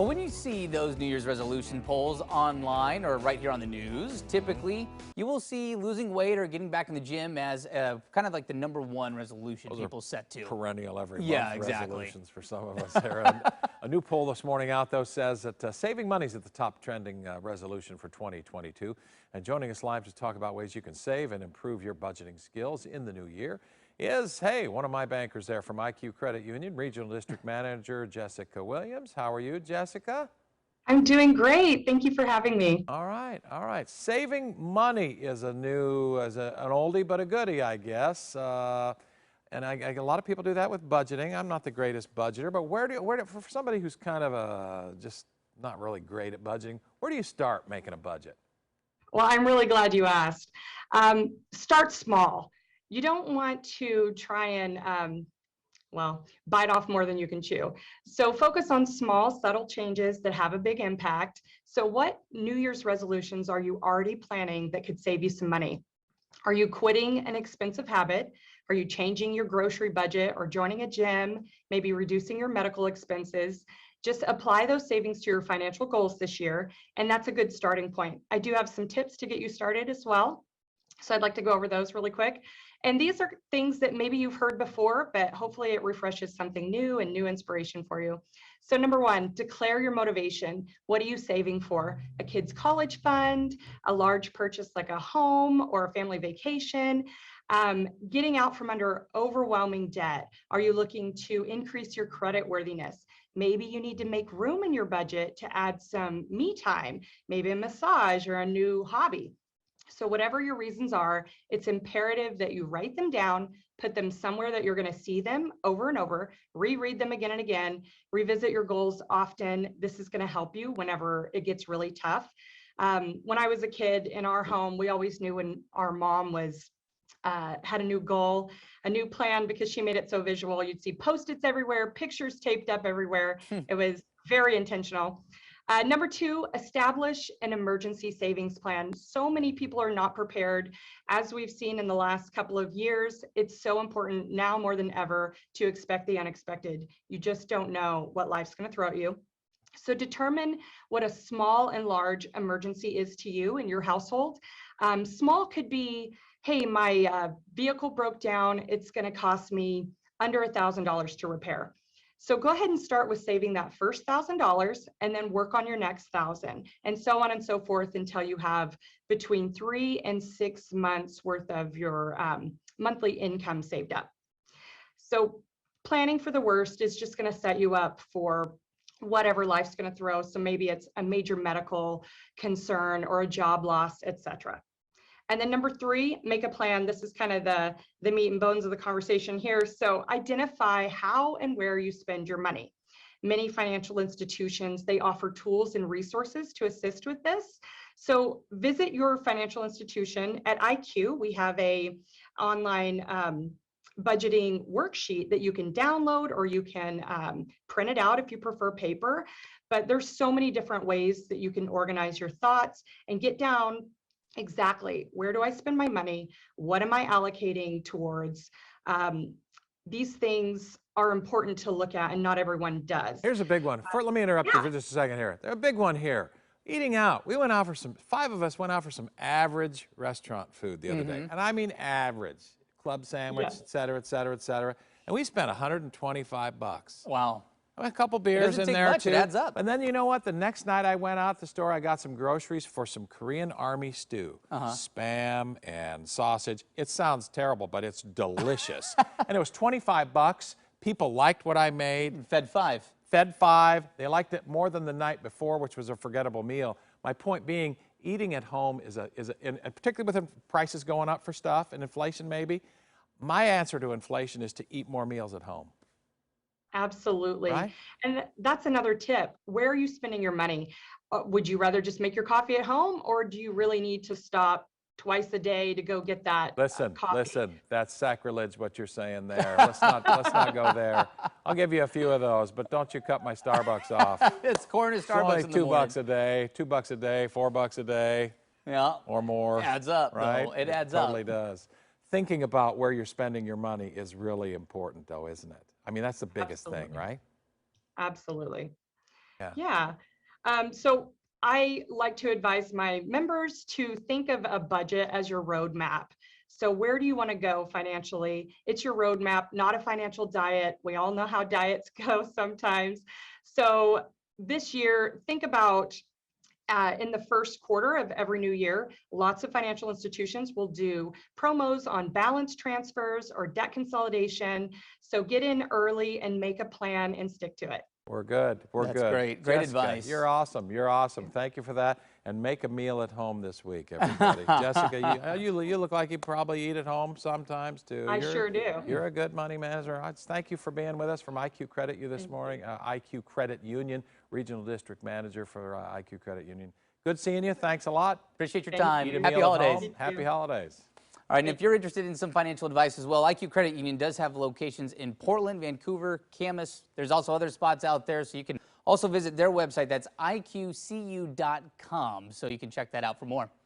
Well, when you see those New Year's resolution polls online or right here on the news, typically you will see losing weight or getting back in the gym as kind of like the #1 resolution Those people set to. perennial every Yeah, month exactly. resolutions for some of us here. A new poll this morning out, though, says that saving money is at the top trending resolution for 2022. And joining us live to talk about ways you can save and improve your budgeting skills in the new year is, hey, one of my bankers there from IQ Credit Union, Regional District Manager Jessica Williams. How are you, Jessica? I'm doing great. Thank you for having me. All right, all right. Saving money is an oldie but a goodie, I guess. And a lot of people do that with budgeting. I'm not the greatest budgeter, but for somebody who's kind of just not really great at budgeting, where do you start making a budget? Well, I'm really glad you asked. Start small. You don't want to try and, bite off more than you can chew. So focus on small, subtle changes that have a big impact. So what New Year's resolutions are you already planning that could save you some money? Are you quitting an expensive habit? Are you changing your grocery budget or joining a gym, maybe reducing your medical expenses? Just apply those savings to your financial goals this year, and that's a good starting point. I do have some tips to get you started as well. So I'd like to go over those really quick. And these are things that maybe you've heard before, but hopefully it refreshes something new and new inspiration for you. So #1, declare your motivation. What are you saving for? A kid's college fund, a large purchase like a home or a family vacation, getting out from under overwhelming debt. Are you looking to increase your credit worthiness? Maybe you need to make room in your budget to add some me time, maybe a massage or a new hobby. So whatever your reasons are, it's imperative that you write them down, put them somewhere that you're going to see them over and over, reread them again and again, revisit your goals often. This is going to help you whenever it gets really tough. When I was a kid in our home, we always knew when our mom had a new goal, a new plan, because she made it so visual. You'd see Post-its everywhere, pictures taped up everywhere. It was very intentional. #2, establish an emergency savings plan. So many people are not prepared. As we've seen in the last couple of years, it's so important now more than ever to expect the unexpected. You just don't know what life's going to throw at you. So determine what a small and large emergency is to you in your household. Small could be, hey, my vehicle broke down. It's going to cost me under $1,000 to repair. So go ahead and start with saving that first $1,000 and then work on your next 1,000, and so on and so forth until you have between 3 and 6 months worth of your monthly income saved up. So planning for the worst is just going to set you up for whatever life's going to throw. So maybe it's a major medical concern or a job loss, etc. And then #3, make a plan. This is kind of the meat and bones of the conversation here. So identify how and where you spend your money. Many financial institutions, they offer tools and resources to assist with this. So visit your financial institution. At IQ, we have a online budgeting worksheet that you can download, or you can print it out if you prefer paper. But there's so many different ways that you can organize your thoughts and get down exactly where do I spend my money? What am I allocating towards? These things are important to look at, and not everyone does. Here's a big one. Let me interrupt you for just a second here. There's a big one here. Eating out. We went out for 5 of us went out for some average restaurant food the other day. And I mean average. Club sandwich, et cetera, et cetera, et cetera. And we spent $125. Wow. A couple beers in there much. too. It adds up. And then you know what? The next night I went out to the store, I got some groceries for some Korean Army stew. Spam and sausage. It sounds terrible, but it's delicious. And it was $25. People liked what I made. Fed 5. Fed 5. They liked it more than the night before, which was a forgettable meal. My point being, eating at home and particularly with prices going up for stuff and inflation maybe, my answer to inflation is to eat more meals at home. Absolutely. Right? And that's another tip. Where are you spending your money? Would you rather just make your coffee at home, or do you really need to stop twice a day to go get that coffee? Listen, that's sacrilege what you're saying there. Let's not go there. I'll give you a few of those, but don't you cut my Starbucks off. It's corner Starbucks only in the morning. $2 a day, $2 a day, $4 a day. Yeah. Or more. It adds up, right? though. It adds up. up. It totally does. Thinking about where you're spending your money is really important, though, isn't it? I mean, that's the biggest thing, right? Absolutely. Yeah. So I like to advise my members to think of a budget as your roadmap. So where do you want to go financially? It's your roadmap, not a financial diet. We all know how diets go sometimes. So this year, think about in the first quarter of every new year, lots of financial institutions will do promos on balance transfers or debt consolidation. So get in early and make a plan and stick to it. We're good. We're That's good. great. Great Jessica, advice. You're awesome. You're awesome. Thank you for that. And make a meal at home this week, everybody. Jessica, you look like you probably eat at home sometimes too. I sure do. You're a good money manager. Thank you for being with us from IQ Credit U this morning. IQ Credit Union, Regional District Manager for IQ Credit Union. Good seeing you. Thanks a lot. Appreciate your Thank time. you. Eat a Happy meal at holidays. home. Happy holidays. All right, and if you're interested in some financial advice as well, IQ Credit Union does have locations in Portland, Vancouver, Camas. There's also other spots out there, so you can also visit their website. That's iqcu.com, so you can check that out for more.